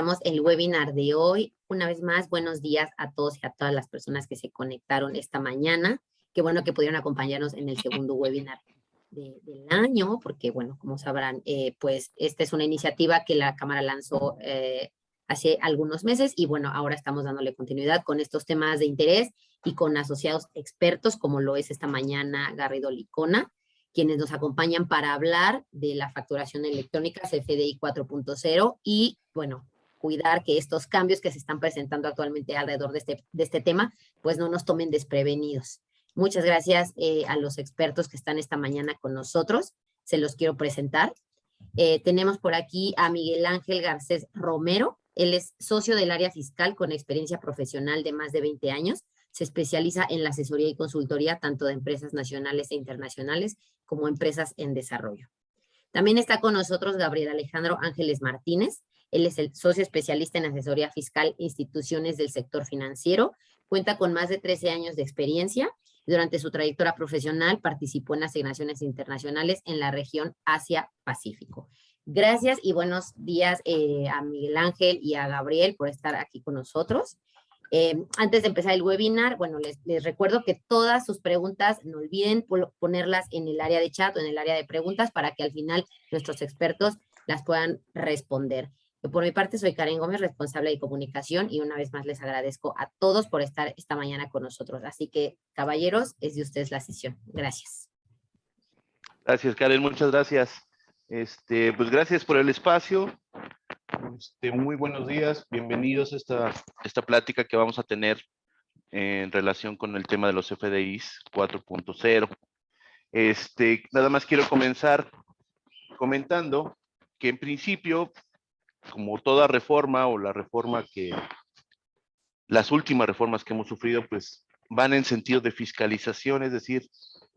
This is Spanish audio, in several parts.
comenzamos el webinar de hoy. Una vez más, buenos días a todos y a todas las personas que se conectaron esta mañana. Qué bueno que pudieron acompañarnos en el segundo webinar del año, porque, bueno, como sabrán, pues esta es una iniciativa que la Cámara lanzó hace algunos meses y, bueno, ahora estamos dándole continuidad con estos temas de interés y con asociados expertos, como lo es esta mañana Garrido Licona, quienes nos acompañan para hablar de la facturación electrónica CFDI 4.0 y, bueno, cuidar que estos cambios que se están presentando actualmente alrededor de este tema, pues no nos tomen desprevenidos. Muchas gracias a los expertos que están esta mañana con nosotros. Se los quiero presentar. Tenemos por aquí a Miguel Ángel Garcés Romero. Él es socio del área fiscal con experiencia profesional de más de 20 años. Se especializa en la asesoría y consultoría tanto de empresas nacionales e internacionales como empresas en desarrollo. También está con nosotros Gabriel Alejandro Ángeles Martínez. Él es el socio especialista en asesoría fiscal e instituciones del sector financiero. Cuenta con más de 13 años de experiencia. Durante su trayectoria profesional participó en asignaciones internacionales en la región Asia-Pacífico. Gracias y buenos días a Miguel Ángel y a Gabriel por estar aquí con nosotros. Antes de empezar el webinar, bueno, les recuerdo que todas sus preguntas no olviden ponerlas en el área de chat o en el área de preguntas para que al final nuestros expertos las puedan responder. Yo por mi parte soy Karen Gómez, responsable de comunicación, y una vez más les agradezco a todos por estar esta mañana con nosotros. Así que, caballeros, es de ustedes la sesión. Gracias. Gracias, Karen, muchas gracias. Pues gracias por el espacio. Muy buenos días, bienvenidos a esta plática que vamos a tener en relación con el tema de los FDIs 4.0. Nada más quiero comenzar comentando que en principio, como toda reforma o las últimas reformas que hemos sufrido, pues van en sentido de fiscalización, es decir,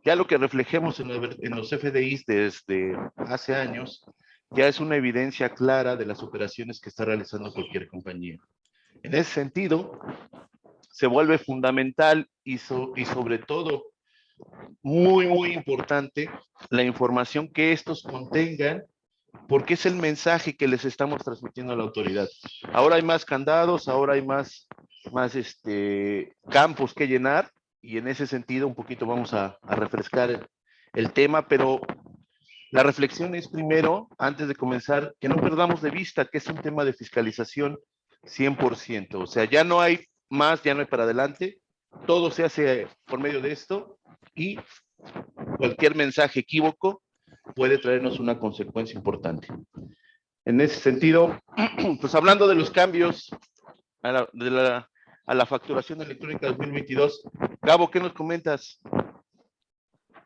ya lo que reflejemos en los FDIs desde hace años, ya es una evidencia clara de las operaciones que está realizando cualquier compañía. En ese sentido, se vuelve fundamental y sobre todo muy importante la información que estos contengan, porque es el mensaje que les estamos transmitiendo a la autoridad. Ahora hay más candados, ahora hay más campos que llenar, y en ese sentido un poquito vamos a refrescar el tema, pero la reflexión es primero, antes de comenzar, que no perdamos de vista que es un tema de fiscalización 100%. O sea, ya no hay más, ya no hay para adelante. Todo se hace por medio de esto y cualquier mensaje equívoco puede traernos una consecuencia importante. En ese sentido, pues hablando de los cambios a la facturación electrónica 2022, Gabo, ¿qué nos comentas?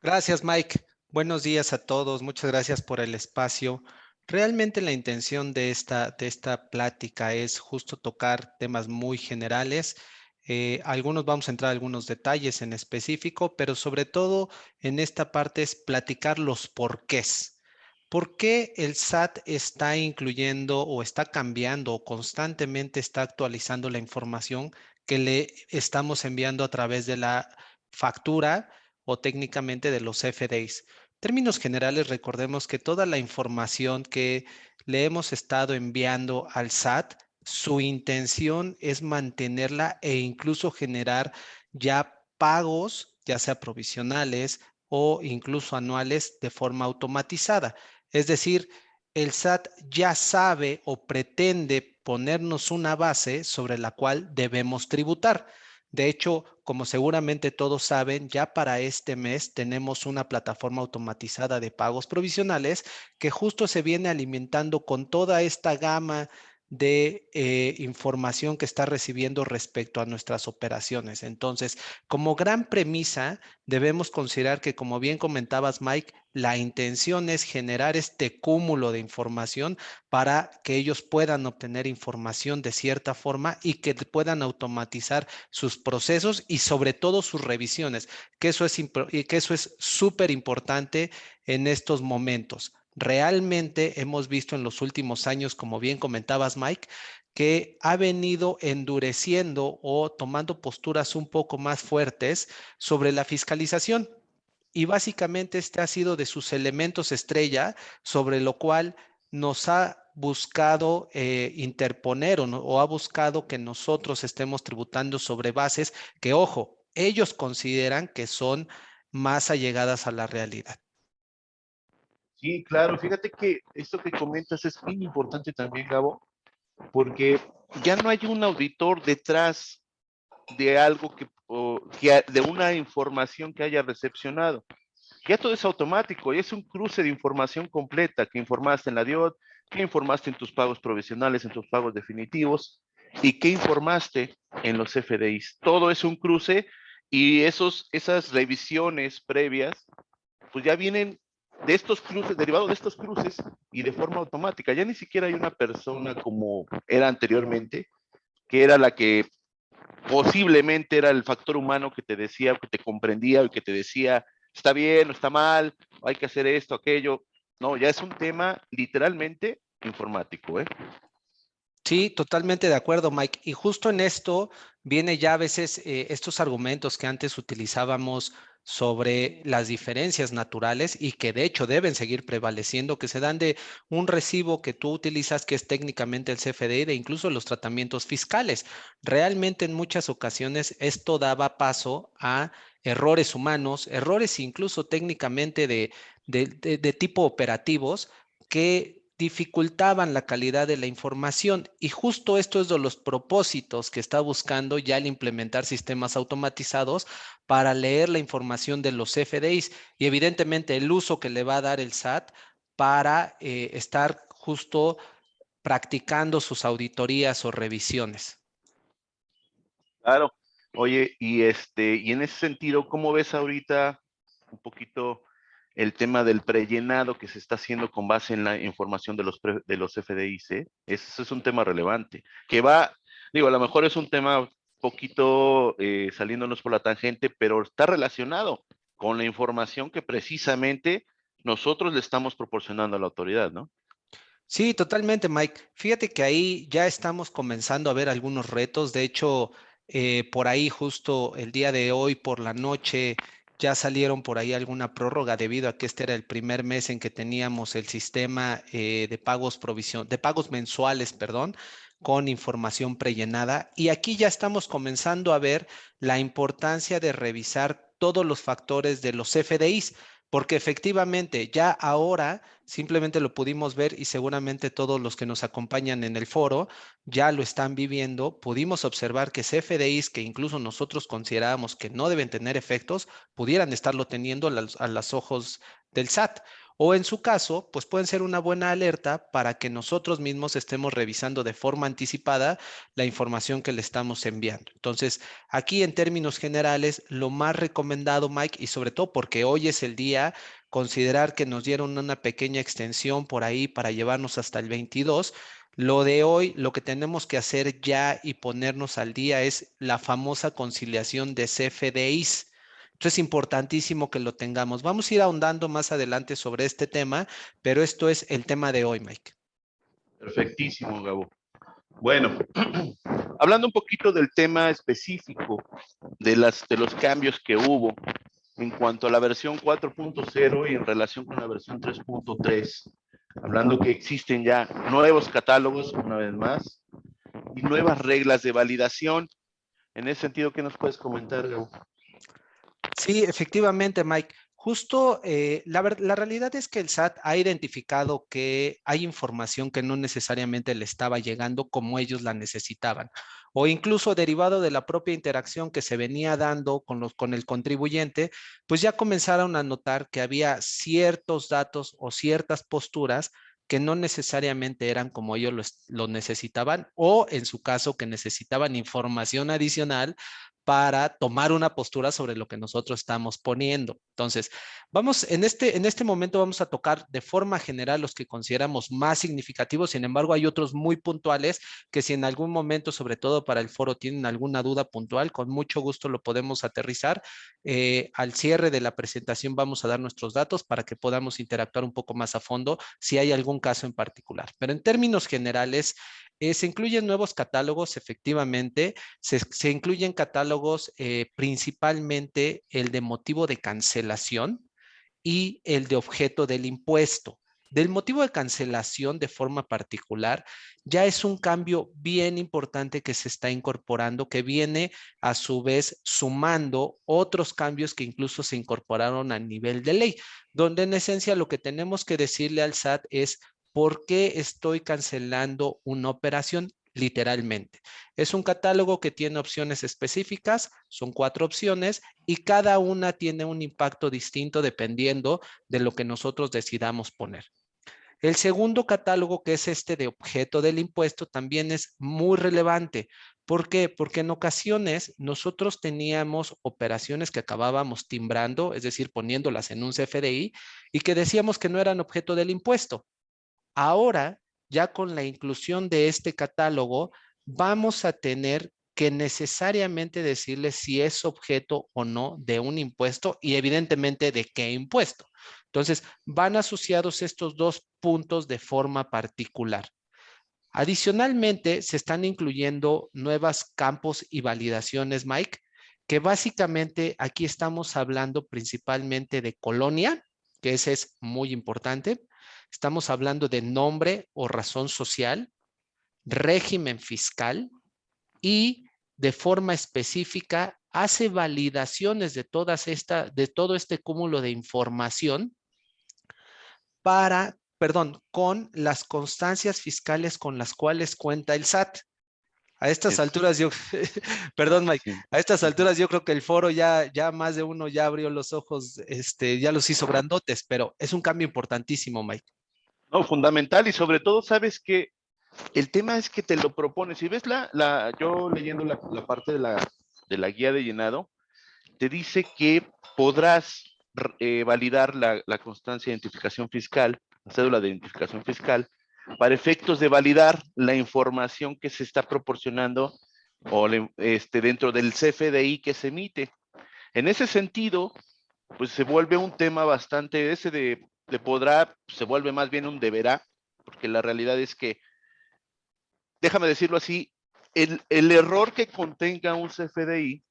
Gracias, Mike. Buenos días a todos. Muchas gracias por el espacio. Realmente la intención de esta plática es justo tocar temas muy generales. Vamos a entrar a algunos detalles en específico, pero sobre todo en esta parte es platicar los porqués. ¿Por qué el SAT está incluyendo o está cambiando o constantemente está actualizando la información que le estamos enviando a través de la factura o técnicamente de los FDIs? En términos generales, recordemos que toda la información que le hemos estado enviando al SAT, su intención es mantenerla e incluso generar ya pagos, ya sea provisionales o incluso anuales, de forma automatizada. Es decir, el SAT ya sabe o pretende ponernos una base sobre la cual debemos tributar. De hecho, como seguramente todos saben, ya para este mes tenemos una plataforma automatizada de pagos provisionales que justo se viene alimentando con toda esta gama de información que está recibiendo respecto a nuestras operaciones. Entonces, como gran premisa, debemos considerar que, como bien comentabas, Mike, la intención es generar este cúmulo de información para que ellos puedan obtener información de cierta forma y que puedan automatizar sus procesos y sobre todo sus revisiones, que eso es súper importante en estos momentos. Realmente hemos visto en los últimos años, como bien comentabas, Mike, que ha venido endureciendo o tomando posturas un poco más fuertes sobre la fiscalización. Y básicamente este ha sido de sus elementos estrella, sobre lo cual nos ha buscado interponer o ha buscado que nosotros estemos tributando sobre bases que, ojo, ellos consideran que son más allegadas a la realidad. Sí, claro, fíjate que esto que comentas es bien importante también, Gabo, porque ya no hay un auditor detrás de algo de una información que haya recepcionado. Ya todo es automático y es un cruce de información completa que informaste en la DIOT, que informaste en tus pagos provisionales, en tus pagos definitivos y que informaste en los FDIs. Todo es un cruce y esas revisiones previas pues ya vienen de estos cruces, derivados de estos cruces y de forma automática. Ya ni siquiera hay una persona como era anteriormente, que era la que posiblemente era el factor humano que te decía, que te comprendía y que te decía, está bien o está mal, hay que hacer esto, aquello. No, ya es un tema literalmente informático, ¿eh? Sí, totalmente de acuerdo, Mike. Y justo en esto viene ya a veces estos argumentos que antes utilizábamos sobre las diferencias naturales y que de hecho deben seguir prevaleciendo, que se dan de un recibo que tú utilizas que es técnicamente el CFDI, de incluso los tratamientos fiscales. Realmente en muchas ocasiones esto daba paso a errores humanos, errores incluso técnicamente de tipo operativos que dificultaban la calidad de la información y justo esto es de los propósitos que está buscando ya al implementar sistemas automatizados para leer la información de los FDIs y evidentemente el uso que le va a dar el SAT para estar justo practicando sus auditorías o revisiones. Claro. Oye, y en ese sentido, ¿cómo ves ahorita un poquito el tema del prellenado que se está haciendo con base en la información de los FDIs? Ese es un tema relevante, que va, digo, a lo mejor es un tema poquito saliéndonos por la tangente, pero está relacionado con la información que precisamente nosotros le estamos proporcionando a la autoridad, ¿no? Sí, totalmente, Mike. Fíjate que ahí ya estamos comenzando a ver algunos retos. De hecho, por ahí justo el día de hoy por la noche ya salieron por ahí alguna prórroga debido a que este era el primer mes en que teníamos el sistema de pagos mensuales, perdón, con información prellenada. Y aquí ya estamos comenzando a ver la importancia de revisar todos los factores de los FDIs, porque efectivamente ya ahora simplemente lo pudimos ver y seguramente todos los que nos acompañan en el foro ya lo están viviendo. Pudimos observar que CFDIs que incluso nosotros considerábamos que no deben tener efectos, pudieran estarlo teniendo a los ojos del SAT. O en su caso, pues pueden ser una buena alerta para que nosotros mismos estemos revisando de forma anticipada la información que le estamos enviando. Entonces, aquí en términos generales, lo más recomendado, Mike, y sobre todo porque hoy es el día, considerar que nos dieron una pequeña extensión por ahí para llevarnos hasta el 22. Lo de hoy, lo que tenemos que hacer ya y ponernos al día es la famosa conciliación de CFDIs. Entonces es importantísimo que lo tengamos. Vamos a ir ahondando más adelante sobre este tema, pero esto es el tema de hoy, Mike. Perfectísimo, Gabo. Bueno, hablando un poquito del tema específico de los cambios que hubo en cuanto a la versión 4.0 y en relación con la versión 3.3, hablando que existen ya nuevos catálogos, una vez más, y nuevas reglas de validación. En ese sentido, ¿qué nos puedes comentar, Gabo? Sí, efectivamente, Mike. Justo la realidad es que el SAT ha identificado que hay información que no necesariamente le estaba llegando como ellos la necesitaban, o incluso derivado de la propia interacción que se venía dando con el contribuyente, pues ya comenzaron a notar que había ciertos datos o ciertas posturas que no necesariamente eran como ellos lo necesitaban, o en su caso que necesitaban información adicional para tomar una postura sobre lo que nosotros estamos poniendo. Entonces, en este momento vamos a tocar de forma general los que consideramos más significativos, sin embargo, hay otros muy puntuales que si en algún momento, sobre todo para el foro, tienen alguna duda puntual, con mucho gusto lo podemos aterrizar. Al cierre de la presentación vamos a dar nuestros datos para que podamos interactuar un poco más a fondo si hay algún caso en particular. Pero en términos generales, se incluyen nuevos catálogos, efectivamente, se incluyen catálogos principalmente el de motivo de cancelación y el de objeto del impuesto. Del motivo de cancelación de forma particular, ya es un cambio bien importante que se está incorporando, que viene a su vez sumando otros cambios que incluso se incorporaron a nivel de ley, donde en esencia lo que tenemos que decirle al SAT es ¿por qué estoy cancelando una operación? Literalmente. Es un catálogo que tiene opciones específicas, son 4 opciones y cada una tiene un impacto distinto dependiendo de lo que nosotros decidamos poner. El segundo catálogo, que es este de objeto del impuesto, también es muy relevante. ¿Por qué? Porque en ocasiones nosotros teníamos operaciones que acabábamos timbrando, es decir, poniéndolas en un CFDI y que decíamos que no eran objeto del impuesto. Ahora, ya con la inclusión de este catálogo, vamos a tener que necesariamente decirle si es objeto o no de un impuesto y evidentemente de qué impuesto. Entonces, van asociados estos dos puntos de forma particular. Adicionalmente, se están incluyendo nuevos campos y validaciones, Mike, que básicamente aquí estamos hablando principalmente de colonia, que ese es muy importante. Estamos hablando de nombre o razón social, régimen fiscal y de forma específica hace validaciones de todo este cúmulo de información con las constancias fiscales con las cuales cuenta el SAT. A estas Es- alturas yo, perdón Mike, sí. a estas Ujú. alturas yo creo que el foro ya más de uno ya abrió los ojos, ya los hizo grandotes, pero es un cambio importantísimo, Mike. No, fundamental y sobre todo, sabes que el tema es que te lo propones. Si ves yo leyendo la parte de la guía de llenado, te dice que podrás validar la constancia de identificación fiscal, la cédula de identificación fiscal, para efectos de validar la información que se está proporcionando o dentro del CFDI que se emite. En ese sentido, pues se vuelve un tema bastante, ese de podrá, se vuelve más bien un deberá, porque la realidad es que, déjame decirlo así, el error que contenga un CFDI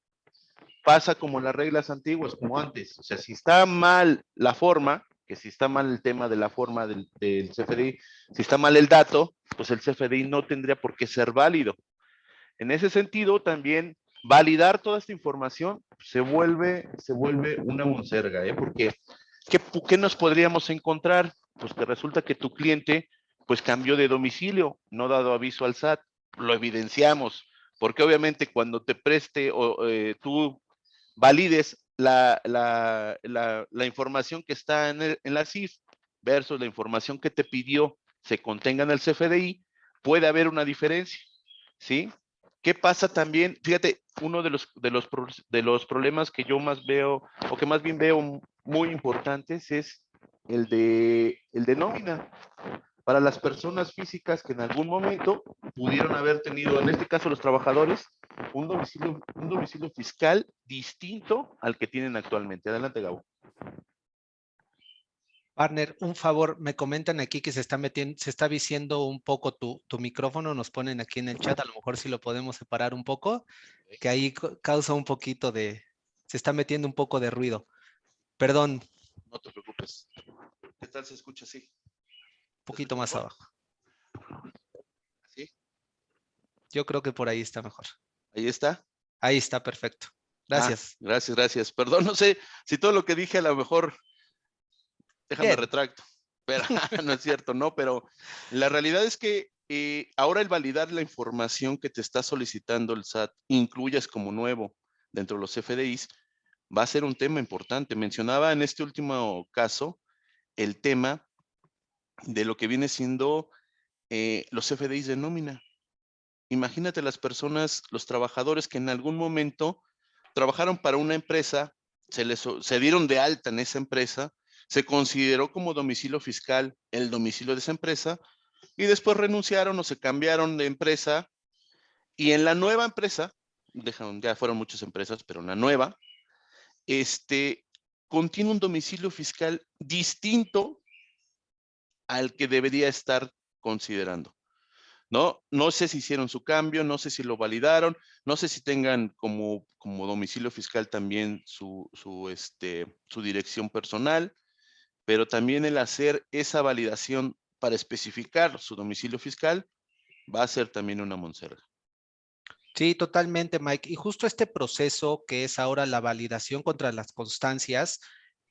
pasa como las reglas antiguas, como antes. O sea, si está mal la forma, que si está mal el tema de la forma del CFDI, si está mal el dato, pues el CFDI no tendría por qué ser válido. En ese sentido, también validar toda esta información se vuelve una monserga, ¿eh? Porque, ¿qué nos podríamos encontrar? Pues que resulta que tu cliente pues cambió de domicilio, no ha dado aviso al SAT, lo evidenciamos, porque obviamente cuando te preste o tú valides la información que está en la CIF versus la información que te pidió se contenga en el CFDI, puede haber una diferencia, ¿sí? ¿Qué pasa también? Fíjate, uno de los problemas que yo más veo, o que más bien veo muy importantes, es el de nómina. Para las personas físicas que en algún momento pudieron haber tenido, en este caso los trabajadores, un domicilio fiscal distinto al que tienen actualmente. Adelante, Gabo. Partner, un favor, me comentan aquí que se está viciando un poco tu micrófono, nos ponen aquí en el chat, a lo mejor si lo podemos separar un poco, que ahí causa un poquito se está metiendo un poco de ruido. Perdón, No te preocupes. ¿Qué tal se escucha así? un ¿Se poquito escucha más mejor? abajo. ¿Sí? Yo creo que por ahí está mejor. Ahí está. Ahí está, perfecto. Ah, Gracias. gracias, gracias. Perdón, no sé si todo lo que dije a lo mejor, déjame Bien. retracto, pero no es cierto, no, pero la realidad es que ahora el validar la información que te está solicitando el SAT, incluyas como nuevo dentro de los FDIs, va a ser un tema importante. Mencionaba en este último caso el tema de lo que viene siendo los FDIs de nómina. Imagínate las personas, los trabajadores que en algún momento trabajaron para una empresa, se dieron de alta en esa empresa, se consideró como domicilio fiscal el domicilio de esa empresa y después renunciaron o se cambiaron de empresa y en la nueva empresa, ya fueron muchas empresas, pero en la nueva, contiene un domicilio fiscal distinto al que debería estar considerando. ¿No? No sé si hicieron su cambio, no sé si lo validaron, no sé si tengan como domicilio fiscal también su dirección personal, pero también el hacer esa validación para especificar su domicilio fiscal va a ser también una monserga. Sí, totalmente, Mike. Y justo este proceso que es ahora la validación contra las constancias,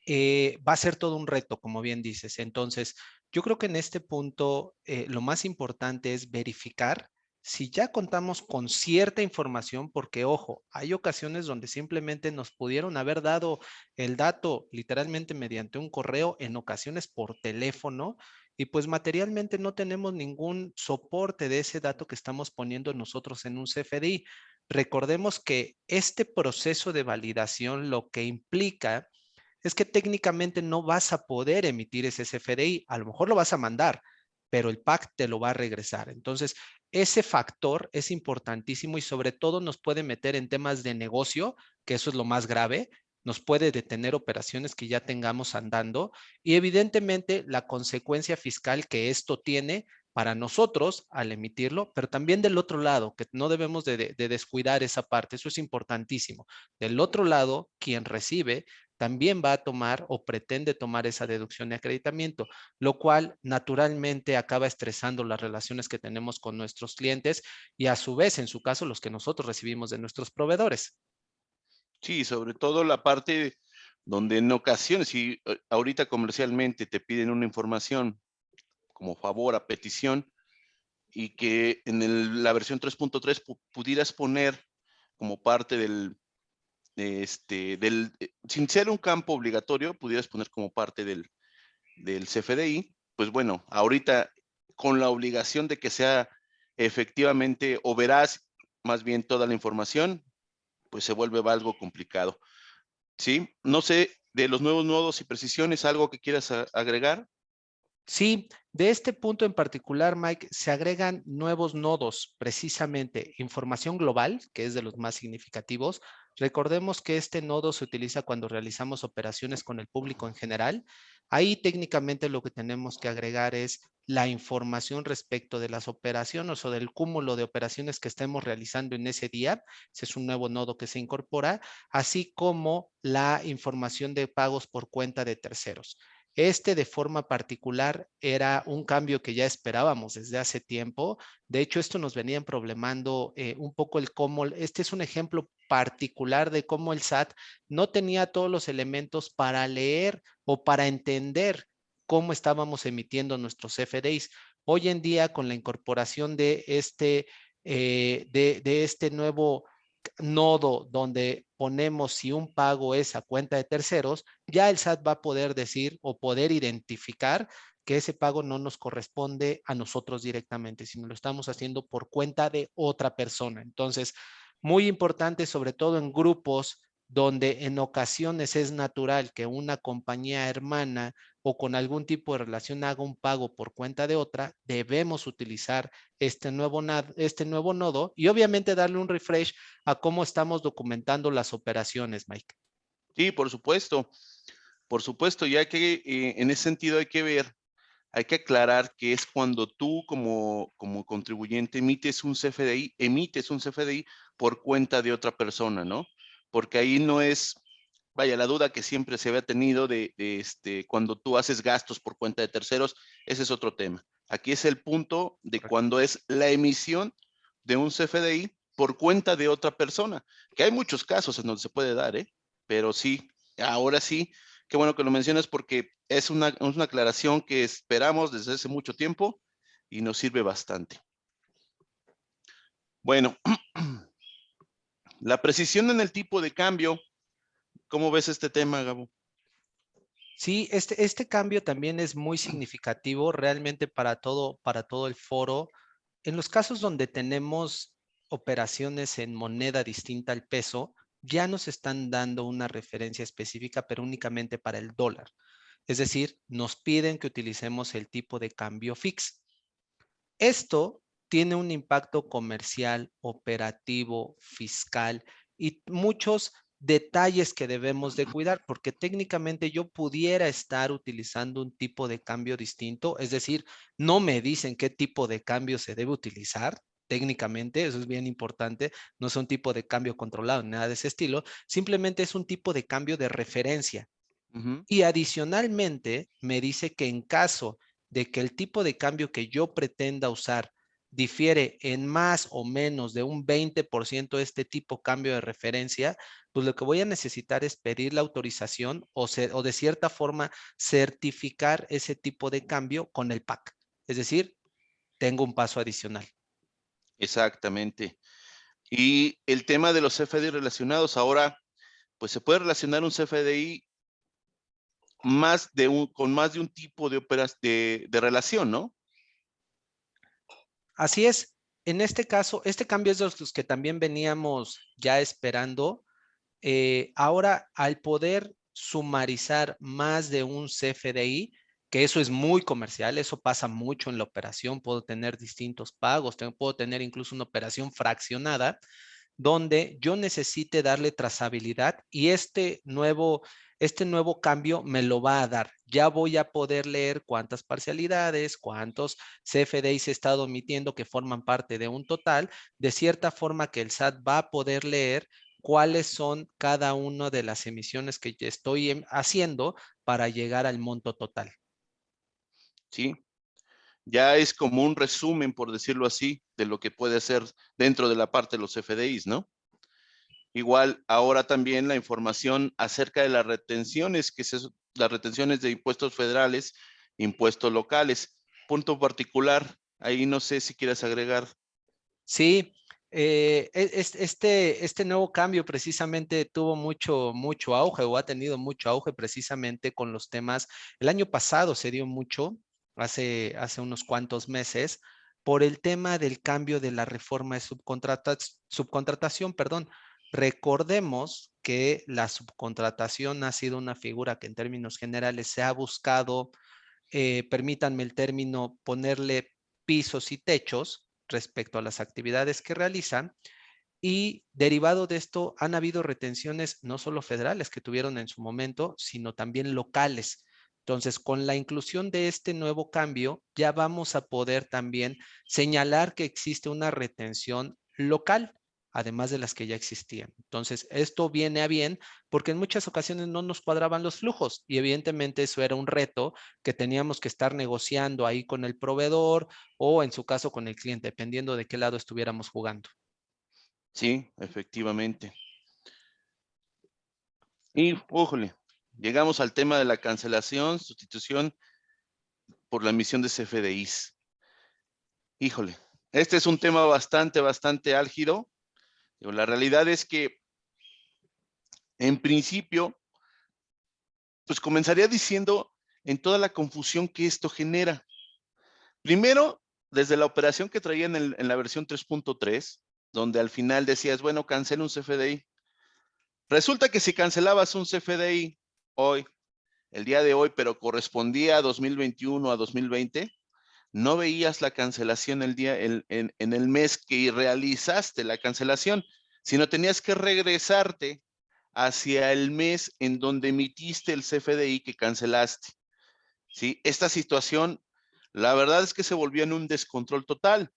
va a ser todo un reto, como bien dices. Entonces, yo creo que en este punto lo más importante es verificar si ya contamos con cierta información, porque ojo, hay ocasiones donde simplemente nos pudieron haber dado el dato literalmente mediante un correo, en ocasiones por teléfono, y pues materialmente no tenemos ningún soporte de ese dato que estamos poniendo nosotros en un CFDI. Recordemos que este proceso de validación lo que implica es que técnicamente no vas a poder emitir ese CFDI. A lo mejor lo vas a mandar, pero el PAC te lo va a regresar. Entonces, ese factor es importantísimo y sobre todo nos puede meter en temas de negocio, que eso es lo más grave, nos puede detener operaciones que ya tengamos andando y evidentemente la consecuencia fiscal que esto tiene para nosotros al emitirlo, pero también del otro lado, que no debemos de descuidar esa parte, eso es importantísimo. Del otro lado, quien recibe también va a tomar o pretende tomar esa deducción de acreditamiento, lo cual naturalmente acaba estresando las relaciones que tenemos con nuestros clientes y a su vez, en su caso, los que nosotros recibimos de nuestros proveedores. Sí, sobre todo la parte donde en ocasiones, si ahorita comercialmente te piden una información como favor a petición y que en la versión 3.3 pudieras poner como parte sin ser un campo obligatorio, pudieras poner como parte del CFDI, pues bueno, ahorita con la obligación de que sea efectivamente o veraz más bien toda la información, pues se vuelve algo complicado. ¿Sí? No sé, de los nuevos nodos y precisiones, ¿algo que quieras agregar? Sí, de este punto en particular, Mike, se agregan nuevos nodos, precisamente información global, que es de los más significativos. Recordemos que este nodo se utiliza cuando realizamos operaciones con el público en general. Ahí técnicamente lo que tenemos que agregar es la información respecto de las operaciones o del cúmulo de operaciones que estemos realizando en ese día. Ese es un nuevo nodo que se incorpora, así como la información de pagos por cuenta de terceros. Este de forma particular era un cambio que ya esperábamos desde hace tiempo. De hecho, esto nos venía problemando un poco el cómo, este es un ejemplo particular de cómo el SAT no tenía todos los elementos para leer o para entender cómo estábamos emitiendo nuestros FDIs. Hoy en día, con la incorporación de este nuevo nodo donde ponemos si un pago es a cuenta de terceros, ya el SAT va a poder decir o poder identificar que ese pago no nos corresponde a nosotros directamente, sino lo estamos haciendo por cuenta de otra persona. Entonces, muy importante, sobre todo en grupos donde en ocasiones es natural que una compañía hermana o con algún tipo de relación haga un pago por cuenta de otra, debemos utilizar este nuevo nodo y obviamente darle un refresh a cómo estamos documentando las operaciones, Mike. Sí, por supuesto, ya que en ese sentido hay que aclarar que es cuando tú como contribuyente emites un CFDI por cuenta de otra persona, ¿no? Porque ahí no es, vaya, la duda que siempre se había tenido cuando tú haces gastos por cuenta de terceros, ese es otro tema. Aquí es el punto de Correcto. cuando es la emisión de un CFDI por cuenta de otra persona, que hay muchos casos en donde se puede dar, ¿eh? Pero sí, ahora sí, qué bueno que lo mencionas porque es una aclaración que esperamos desde hace mucho tiempo y nos sirve bastante. Bueno, la precisión en el tipo de cambio, ¿cómo ves este tema, Gabo? Sí, este cambio también es muy significativo realmente para todo el foro. En los casos donde tenemos operaciones en moneda distinta al peso, ya nos están dando una referencia específica, pero únicamente para el dólar. Es decir, nos piden que utilicemos el tipo de cambio fix. Esto tiene un impacto comercial, operativo, fiscal y muchos detalles que debemos de cuidar, porque técnicamente yo pudiera estar utilizando un tipo de cambio distinto, es decir, no me dicen qué tipo de cambio se debe utilizar. Técnicamente, eso es bien importante, no es un tipo de cambio controlado, nada de ese estilo, simplemente es un tipo de cambio de referencia. Ujú. Y adicionalmente me dice que en caso de que el tipo de cambio que yo pretenda usar difiere en más o menos de un 20% de este tipo cambio de referencia, pues lo que voy a necesitar es pedir la autorización o de cierta forma certificar ese tipo de cambio con el PAC. Es decir, tengo un paso adicional. Exactamente. Y el tema de los CFDI relacionados, ahora, pues se puede relacionar un CFDI con más de un tipo de relación, ¿no? Así es. En este caso, este cambio es de los que también veníamos ya esperando. Ahora, al poder sumarizar más de un CFDI, que eso es muy comercial, eso pasa mucho en la operación, puedo tener distintos pagos, puedo tener incluso una operación fraccionada, donde yo necesite darle trazabilidad y este nuevo cambio me lo va a dar. Ya voy a poder leer cuántas parcialidades, cuántos CFDIs he estado emitiendo que forman parte de un total, de cierta forma que el SAT va a poder leer cuáles son cada una de las emisiones que yo estoy haciendo para llegar al monto total. Sí. Ya es como un resumen, por decirlo así, de lo que puede hacer dentro de la parte de los FDIs, ¿no? Igual, ahora también la información acerca de las retenciones de impuestos federales, impuestos locales. Punto particular, ahí no sé si quieres agregar. Sí, este nuevo cambio precisamente tuvo mucho auge o ha tenido mucho auge precisamente con los temas. El año pasado se dio mucho, hace unos cuantos meses, por el tema del cambio de la reforma de subcontratación, perdón. Recordemos que la subcontratación ha sido una figura que en términos generales se ha buscado, permítanme el término, ponerle pisos y techos respecto a las actividades que realizan. Y derivado de esto, han habido retenciones no solo federales que tuvieron en su momento, sino también locales. Entonces, con la inclusión de este nuevo cambio, ya vamos a poder también señalar que existe una retención local, además de las que ya existían. Entonces, esto viene a bien porque en muchas ocasiones no nos cuadraban los flujos y evidentemente eso era un reto que teníamos que estar negociando ahí con el proveedor o en su caso con el cliente, dependiendo de qué lado estuviéramos jugando. Sí, efectivamente. Y, ójole, llegamos al tema de la cancelación, sustitución por la emisión de CFDIs. Híjole, este es un tema bastante álgido. La realidad es que, en principio, pues comenzaría diciendo en toda la confusión que esto genera. Primero, desde la operación que traía en la versión 3.3, donde al final decías, bueno, cancela un CFDI. Resulta que si cancelabas un CFDI hoy, el día de hoy, pero correspondía a 2021, a 2020, no veías la cancelación en el mes que realizaste la cancelación, sino tenías que regresarte hacia el mes en donde emitiste el CFDI que cancelaste. ¿Sí? Esta situación, la verdad es que se volvió en un descontrol total,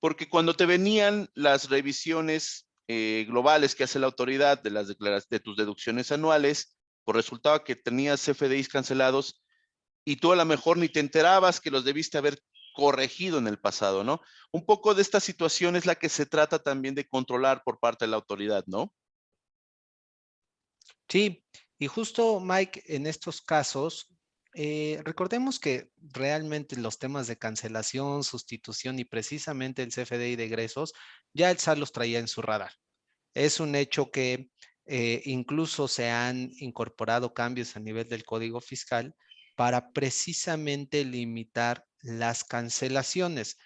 porque cuando te venían las revisiones globales que hace la autoridad de tus deducciones anuales, pues resultaba que tenías CFDIs cancelados y tú a lo mejor ni te enterabas que los debiste haber corregido en el pasado, ¿no? Un poco de esta situación es la que se trata también de controlar por parte de la autoridad, ¿no? Sí, y justo Mike, en estos casos, recordemos que realmente los temas de cancelación, sustitución y precisamente el CFDI de egresos, ya el SAT los traía en su radar. Es un hecho que incluso se han incorporado cambios a nivel del Código Fiscal para precisamente limitar las cancelaciones.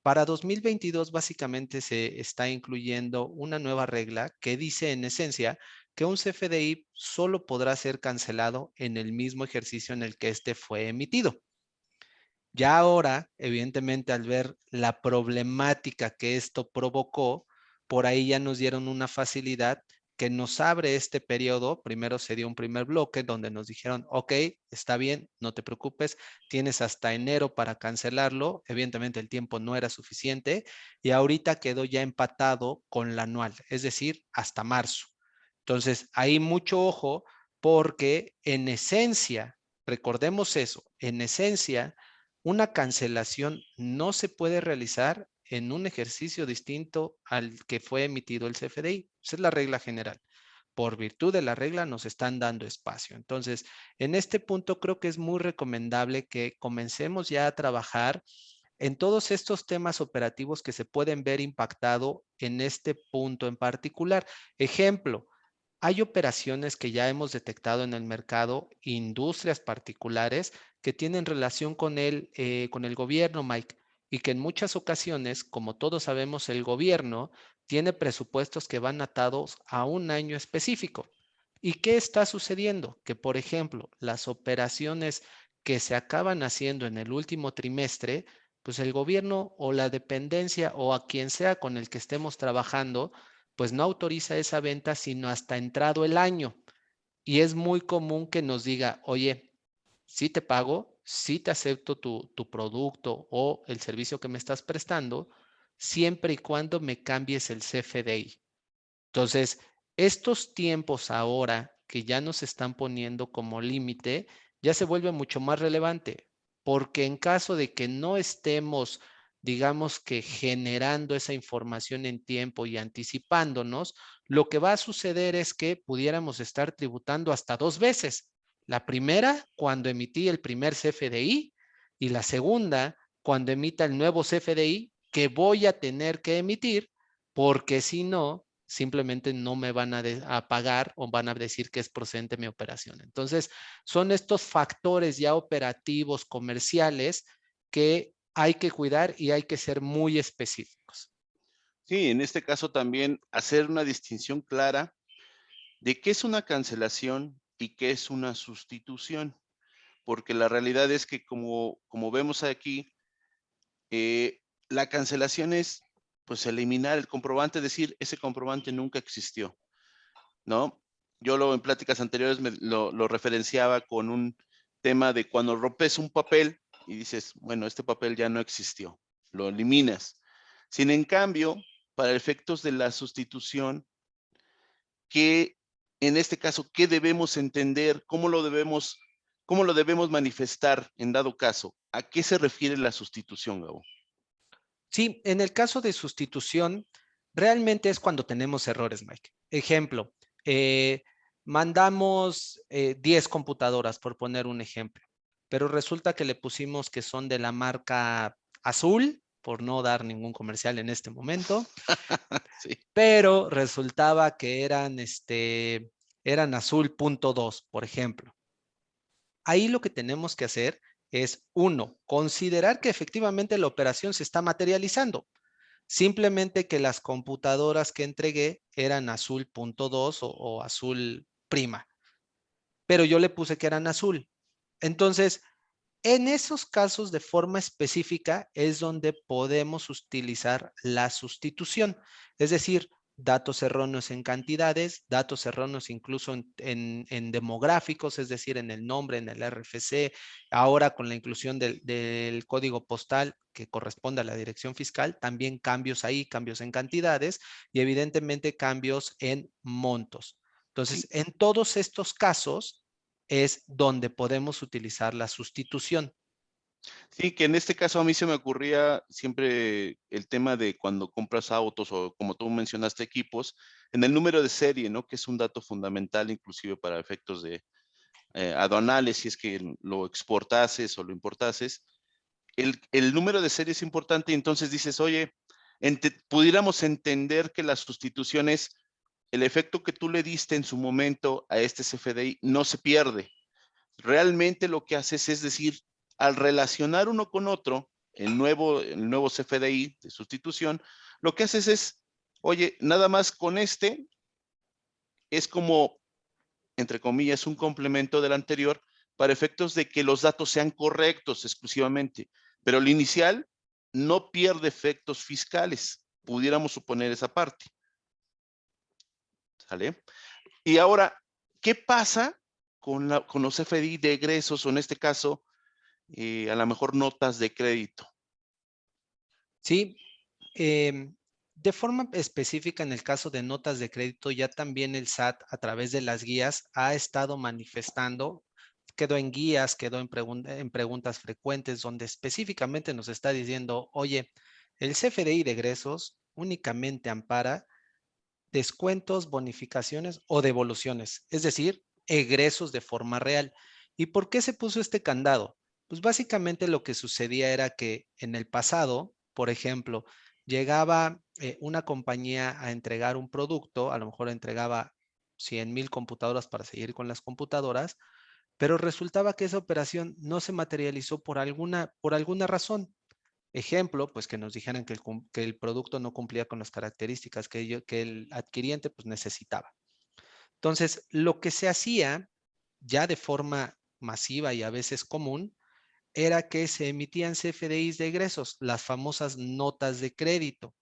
Para 2022 básicamente se está incluyendo una nueva regla que dice en esencia que un CFDI solo podrá ser cancelado en el mismo ejercicio en el que este fue emitido. Ya ahora, evidentemente, al ver la problemática que esto provocó, por ahí ya nos dieron una facilidad que nos abre este periodo. Primero se dio un primer bloque donde nos dijeron, ok, está bien, no te preocupes, tienes hasta enero para cancelarlo. Evidentemente el tiempo no era suficiente y ahorita quedó ya empatado con la anual, es decir, hasta marzo. Entonces, ahí mucho ojo porque en esencia, recordemos eso, en esencia, una cancelación no se puede realizar en un ejercicio distinto al que fue emitido el CFDI. Esa es la regla general. Por virtud de la regla nos están dando espacio. Entonces, en este punto creo que es muy recomendable que comencemos ya a trabajar en todos estos temas operativos que se pueden ver impactado en este punto en particular. Ejemplo, hay operaciones que ya hemos detectado en el mercado, industrias particulares que tienen relación con el gobierno, Mike, y que en muchas ocasiones, como todos sabemos, el gobierno tiene presupuestos que van atados a un año específico. ¿Y qué está sucediendo? Que, por ejemplo, las operaciones que se acaban haciendo en el último trimestre, pues el gobierno o la dependencia o a quien sea con el que estemos trabajando, pues no autoriza esa venta sino hasta entrado el año. Y es muy común que nos diga, oye, sí te pago, sí te acepto tu producto o el servicio que me estás prestando, siempre y cuando me cambies el CFDI. Entonces, estos tiempos ahora que ya nos están poniendo como límite, ya se vuelve mucho más relevante, porque en caso de que no estemos, digamos que generando esa información en tiempo y anticipándonos, lo que va a suceder es que pudiéramos estar tributando hasta dos veces. La primera, cuando emití el primer CFDI, y la segunda, cuando emita el nuevo CFDI que voy a tener que emitir, porque si no, simplemente no me van a pagar o van a decir que es procedente mi operación. Entonces, son estos factores ya operativos, comerciales, que hay que cuidar y hay que ser muy específicos. Sí, en este caso también hacer una distinción clara de qué es una cancelación y qué es una sustitución, porque la realidad es que como vemos aquí, la cancelación es pues eliminar el comprobante, decir ese comprobante nunca existió, ¿no? Yo en pláticas anteriores lo referenciaba con un tema de cuando rompes un papel y dices, bueno, este papel ya no existió, lo eliminas. Sin en cambio, para efectos de la sustitución, ¿qué, en este caso, qué debemos entender? Cómo lo debemos manifestar en dado caso? ¿A qué se refiere la sustitución, Gabo? Sí, en el caso de sustitución, realmente es cuando tenemos errores, Mike. Ejemplo, mandamos 10 computadoras, por poner un ejemplo, pero resulta que le pusimos que son de la marca azul, por no dar ningún comercial en este momento, Sí. pero resultaba que eran azul punto 2, por ejemplo. Ahí lo que tenemos que hacer es, uno, considerar que efectivamente la operación se está materializando. Simplemente que las computadoras que entregué eran azul punto 2 o azul prima, pero yo le puse que eran azul. Entonces, en esos casos de forma específica es donde podemos utilizar la sustitución, es decir, datos erróneos en cantidades, datos erróneos incluso en demográficos, es decir, en el nombre, en el RFC, ahora con la inclusión del código postal que corresponde a la dirección fiscal, también cambios ahí, cambios en cantidades y evidentemente cambios en montos. Entonces, Sí, en todos estos casos, es donde podemos utilizar la sustitución. sí, que en este caso a mí se me ocurría siempre el tema de cuando compras autos o como tú mencionaste equipos, en el número de serie, ¿no? Que es un dato fundamental inclusive para efectos de aduanales, si es que lo exportases o lo importases. El número de serie es importante y entonces dices, oye, pudiéramos entender que la sustitución es el efecto que tú le diste en su momento a este CFDI no se pierde. Realmente lo que haces es decir, al relacionar uno con otro, el nuevo CFDI de sustitución, lo que haces es, oye, nada más con este es como, entre comillas, un complemento del anterior para efectos de que los datos sean correctos exclusivamente, pero el inicial no pierde efectos fiscales, pudiéramos suponer esa parte, ¿sale? Y ahora, ¿qué pasa con los FDI de egresos o en este caso, a lo mejor notas de crédito? ¿Sí? De forma específica, en el caso de notas de crédito, ya también el SAT, a través de las guías, ha estado manifestando, quedó en guías, quedó en preguntas frecuentes, donde específicamente nos está diciendo, oye, el CFDI de egresos únicamente ampara descuentos, bonificaciones o devoluciones, es decir, egresos de forma real. ¿Y por qué se puso este candado? Pues básicamente lo que sucedía era que en el pasado, por ejemplo, llegaba una compañía a entregar un producto, a lo mejor entregaba 100,000 computadoras para seguir con las computadoras, pero resultaba que esa operación no se materializó por alguna razón. Ejemplo, pues que nos dijeran que el producto no cumplía con las características que el adquiriente pues necesitaba. Entonces, lo que se hacía ya de forma masiva y a veces común era que se emitían CFDIs de egresos, las famosas notas de crédito.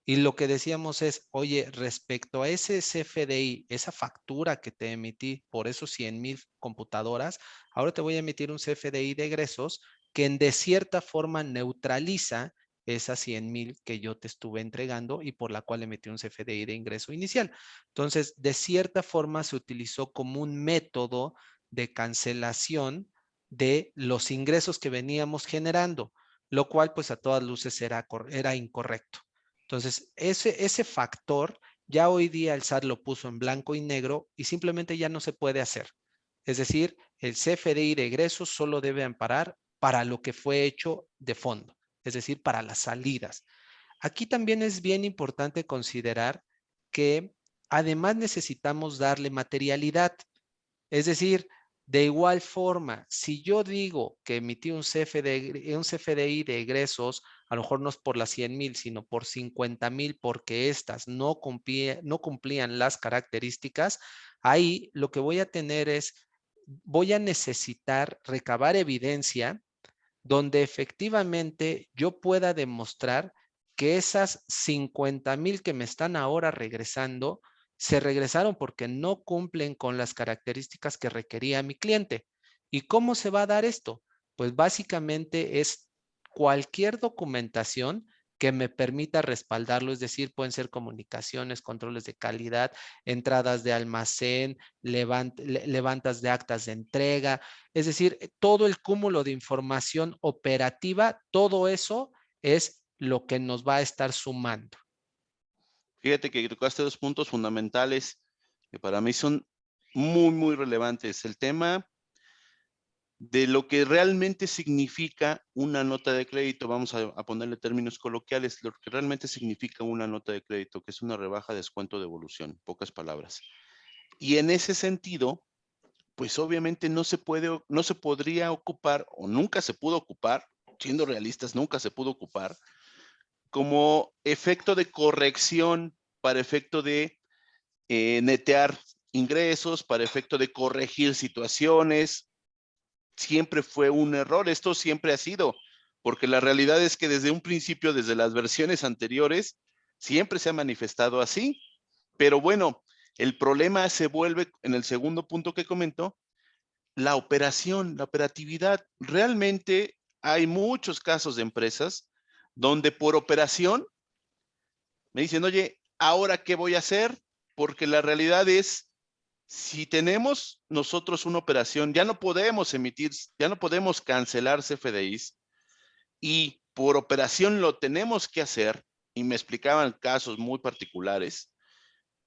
Y lo que decíamos es, oye, respecto a ese CFDI, esa factura que te emití por esos 100,000 computadoras, ahora te voy a emitir un CFDI de egresos que de cierta forma neutraliza esas 100,000 que yo te estuve entregando y por la cual emití un CFDI de ingreso inicial. Entonces, de cierta forma se utilizó como un método de cancelación de los ingresos que veníamos generando, lo cual pues a todas luces era incorrecto. Entonces, ese factor ya hoy día el SAT lo puso en blanco y negro y simplemente ya no se puede hacer. Es decir, el CFDI de egresos solo debe amparar para lo que fue hecho de fondo, es decir, para las salidas. Aquí también es bien importante considerar que además necesitamos darle materialidad. Es decir, de igual forma, si yo digo que emití un CFDI de egresos, a lo mejor no es por las 100,000, sino por 50,000, porque estas no cumplían las características, ahí lo que voy a tener es, voy a necesitar recabar evidencia donde efectivamente yo pueda demostrar que esas 50,000 que me están ahora regresando, se regresaron porque no cumplen con las características que requería mi cliente. ¿Y cómo se va a dar esto? Pues básicamente es cualquier documentación que me permita respaldarlo, es decir, pueden ser comunicaciones, controles de calidad, entradas de almacén, levantas de actas de entrega, es decir, todo el cúmulo de información operativa, todo eso es lo que nos va a estar sumando. Fíjate que tocaste dos puntos fundamentales que para mí son muy, muy relevantes. El tema de lo que realmente significa una nota de crédito, vamos a ponerle términos coloquiales, lo que realmente significa una nota de crédito, que es una rebaja, descuento, devolución, pocas palabras. Y en ese sentido, pues obviamente no se podría ocupar, o nunca se pudo ocupar, siendo realistas, nunca se pudo ocupar, como efecto de corrección para efecto de netear ingresos, para efecto de corregir situaciones. Siempre fue un error, esto siempre ha sido, porque la realidad es que desde un principio, desde las versiones anteriores, siempre se ha manifestado así. Pero bueno, el problema se vuelve, en el segundo punto que comentó, la operación, la operatividad. Realmente hay muchos casos de empresas donde por operación me dicen, oye, ¿ahora qué voy a hacer? Porque la realidad es, si tenemos nosotros una operación, ya no podemos emitir, ya no podemos cancelar CFDIs y por operación lo tenemos que hacer, y me explicaban casos muy particulares,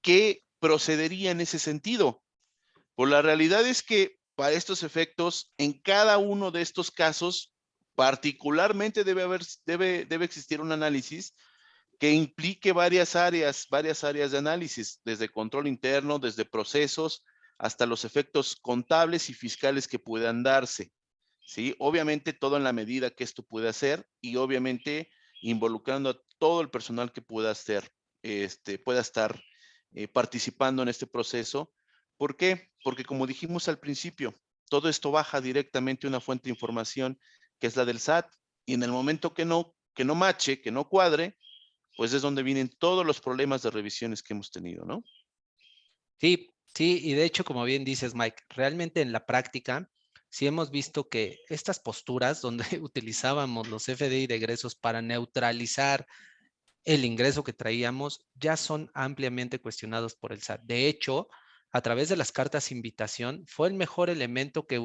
¿qué procedería en ese sentido? Pues la realidad es que para estos efectos, en cada uno de estos casos, particularmente debe existir un análisis que implique varias áreas de análisis, desde control interno, desde procesos, hasta los efectos contables y fiscales que puedan darse. ¿Sí? Obviamente todo en la medida que esto pueda hacer y obviamente involucrando a todo el personal que pueda estar participando en este proceso. ¿Por qué? Porque como dijimos al principio, todo esto baja directamente a una fuente de información que es la del SAT y en el momento que no mache, que no cuadre, pues es donde vienen todos los problemas de revisiones que hemos tenido, ¿no? Sí, sí, y de hecho, como bien dices, Mike, realmente en la práctica, sí hemos visto que estas posturas donde utilizábamos los FDI de egresos para neutralizar el ingreso que traíamos, ya son ampliamente cuestionados por el SAT. De hecho, a través de las cartas invitación, fue el mejor elemento que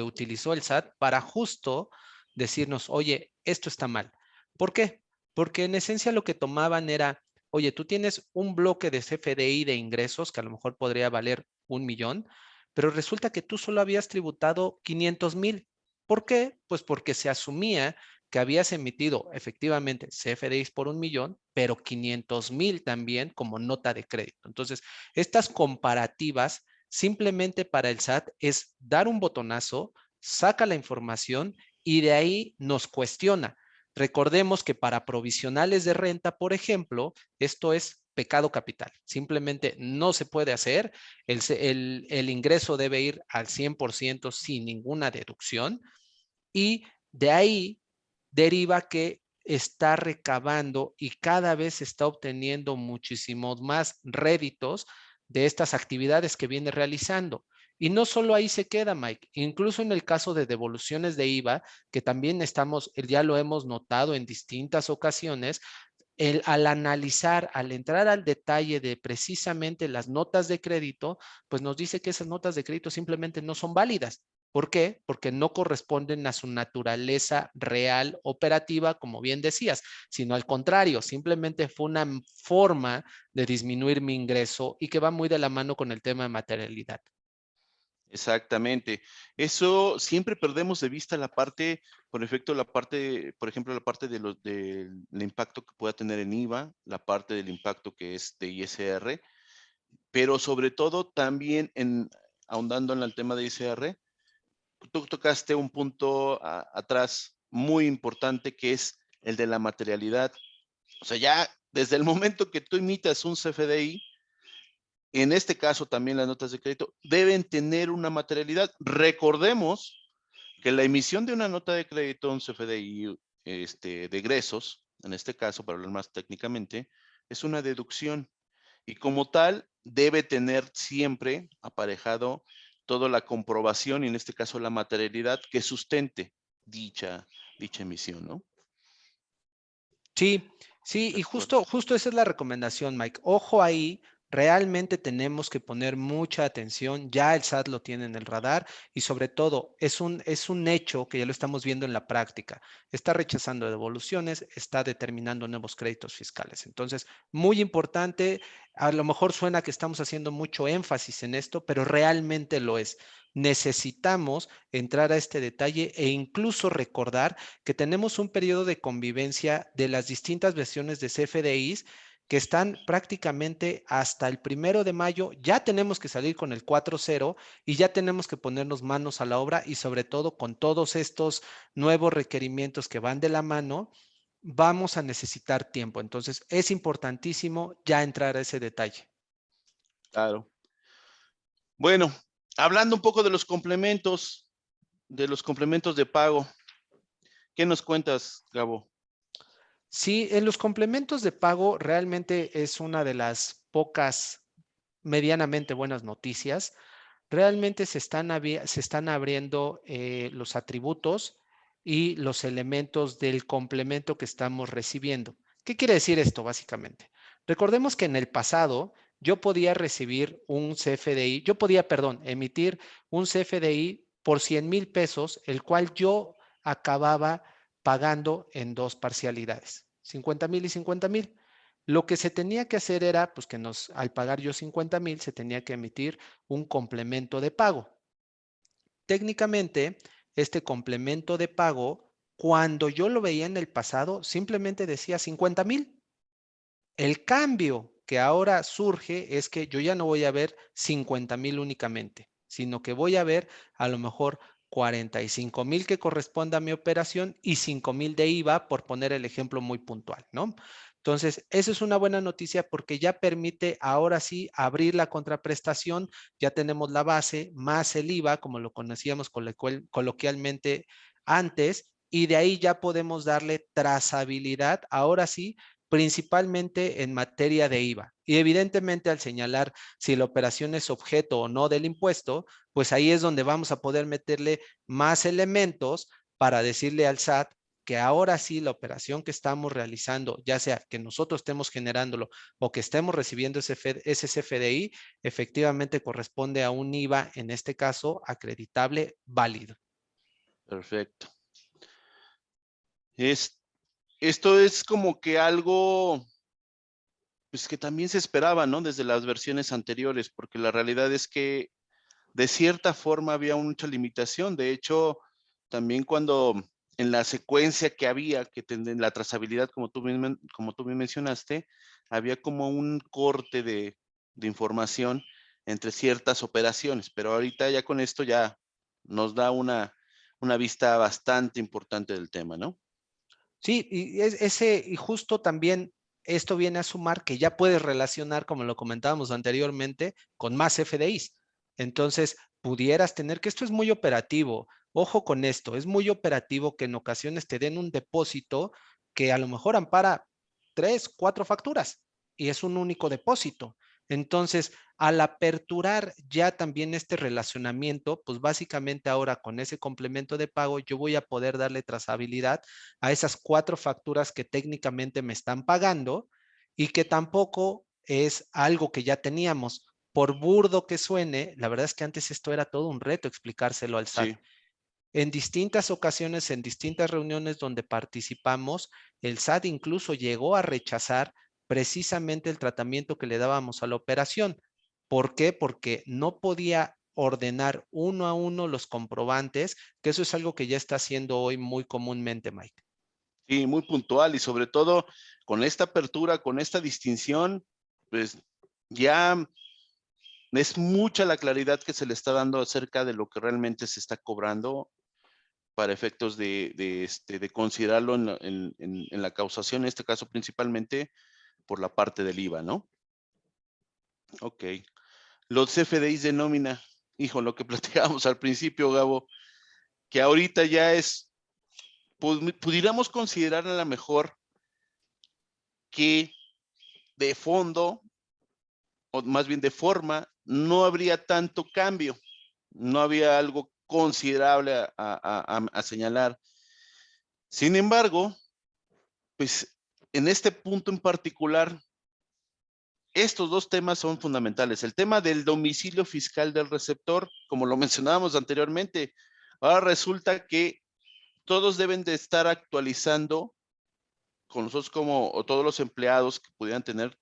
utilizó el SAT para justo decirnos, oye, esto está mal. ¿Por qué? Porque en esencia lo que tomaban era, oye, tú tienes un bloque de CFDI de ingresos que a lo mejor podría valer 1 millón, pero resulta que tú solo habías tributado 500,000. ¿Por qué? Pues porque se asumía que habías emitido efectivamente CFDIs por 1 millón, pero 500,000 también como nota de crédito. Entonces, estas comparativas simplemente para el SAT es dar un botonazo, saca la información y de ahí nos cuestiona. Recordemos que para provisionales de renta, por ejemplo, esto es pecado capital. Simplemente no se puede hacer. El ingreso debe ir al 100% sin ninguna deducción y de ahí deriva que está recabando y cada vez está obteniendo muchísimos más réditos de estas actividades que viene realizando. Y no solo ahí se queda, Mike, incluso en el caso de devoluciones de IVA, que también ya lo hemos notado en distintas ocasiones, al analizar, al entrar al detalle de precisamente las notas de crédito, pues nos dice que esas notas de crédito simplemente no son válidas. ¿Por qué? Porque no corresponden a su naturaleza real operativa, como bien decías, sino al contrario, simplemente fue una forma de disminuir mi ingreso y que va muy de la mano con el tema de materialidad. Exactamente. Eso siempre perdemos de vista la parte, por efecto, la parte, por ejemplo, la parte del impacto que pueda tener en IVA, la parte del impacto que es de ISR, pero sobre todo también ahondando en el tema de ISR, tú tocaste un punto atrás muy importante que es el de la materialidad. O sea, ya desde el momento que tú imitas un CFDI, en este caso también las notas de crédito, deben tener una materialidad. Recordemos que la emisión de una nota de crédito, un CFDI de egresos, en este caso, para hablar más técnicamente, es una deducción y como tal debe tener siempre aparejado toda la comprobación y en este caso la materialidad que sustente dicha emisión, ¿no? Sí, sí, De y acuerdo. justo esa es la recomendación, Mike. Ojo ahí, realmente tenemos que poner mucha atención. Ya el SAT lo tiene en el radar y sobre todo es un hecho que ya lo estamos viendo en la práctica. Está rechazando devoluciones, está determinando nuevos créditos fiscales. Entonces, muy importante, a lo mejor suena que estamos haciendo mucho énfasis en esto, pero realmente lo es. Necesitamos entrar a este detalle e incluso recordar que tenemos un periodo de convivencia de las distintas versiones de CFDIs que están prácticamente hasta el 1 de mayo. Ya tenemos que salir con el 4.0 y ya tenemos que ponernos manos a la obra y sobre todo con todos estos nuevos requerimientos que van de la mano, vamos a necesitar tiempo. Entonces, es importantísimo ya entrar a ese detalle. Claro. Bueno, hablando un poco de los complementos de pago, ¿qué nos cuentas, Gabo? Sí, en los complementos de pago realmente es una de las pocas medianamente buenas noticias. Realmente se están abriendo los atributos y los elementos del complemento que estamos recibiendo. ¿Qué quiere decir esto básicamente? Recordemos que en el pasado yo podía recibir un CFDI, emitir un CFDI por 100,000 pesos, el cual yo acababa pagando en dos parcialidades, 50,000 y 50,000. Lo que se tenía que hacer era, pues al pagar yo 50,000, se tenía que emitir un complemento de pago. Técnicamente, este complemento de pago, cuando yo lo veía en el pasado, simplemente decía 50,000. El cambio que ahora surge es que yo ya no voy a ver 50,000 únicamente, sino que voy a ver a lo mejor 45,000 que corresponda a mi operación y 5,000 de IVA, por poner el ejemplo muy puntual, ¿no? Entonces, eso es una buena noticia porque ya permite ahora sí abrir la contraprestación, ya tenemos la base más el IVA, como lo conocíamos coloquialmente antes, y de ahí ya podemos darle trazabilidad, ahora sí, principalmente en materia de IVA. Y evidentemente al señalar si la operación es objeto o no del impuesto, pues ahí es donde vamos a poder meterle más elementos para decirle al SAT que ahora sí la operación que estamos realizando, ya sea que nosotros estemos generándolo o que estemos recibiendo ese CFDI, efectivamente corresponde a un IVA, en este caso, acreditable válido. Perfecto. Esto es como que algo, pues que también se esperaba, ¿no? Desde las versiones anteriores, porque la realidad es que de cierta forma había mucha limitación. De hecho, también cuando en la secuencia que había, que en la trazabilidad, como tú bien mencionaste, había como un corte de información entre ciertas operaciones, pero ahorita ya con esto ya nos da una vista bastante importante del tema, ¿no? Sí, y justo también esto viene a sumar que ya puedes relacionar, como lo comentábamos anteriormente, con más FDIs. Entonces, pudieras tener que esto es muy operativo. Ojo con esto, es muy operativo que en ocasiones te den un depósito que a lo mejor ampara 3, 4 facturas y es un único depósito. Entonces, al aperturar ya también este relacionamiento, pues básicamente ahora con ese complemento de pago, yo voy a poder darle trazabilidad a esas 4 facturas que técnicamente me están pagando y que tampoco es algo que ya teníamos. Por burdo que suene, la verdad es que antes esto era todo un reto explicárselo al SAT. Sí. En distintas ocasiones, en distintas reuniones donde participamos, el SAT incluso llegó a rechazar precisamente el tratamiento que le dábamos a la operación. ¿Por qué? Porque no podía ordenar uno a uno los comprobantes, que eso es algo que ya está haciendo hoy muy comúnmente, Mike. Sí, muy puntual y sobre todo con esta apertura, con esta distinción, pues ya es mucha la claridad que se le está dando acerca de lo que realmente se está cobrando para efectos de considerarlo en la causación, en este caso principalmente por la parte del IVA, ¿no? Ok. Los CFDIs de nómina, hijo, lo que platicábamos al principio, Gabo, que ahorita ya es, pudiéramos considerar a lo mejor que de fondo, o más bien de forma, no habría tanto cambio, no había algo considerable a señalar. Sin embargo, pues en este punto en particular, estos dos temas son fundamentales. El tema del domicilio fiscal del receptor, como lo mencionábamos anteriormente, ahora resulta que todos deben de estar actualizando, con nosotros como, o todos los empleados que pudieran tener,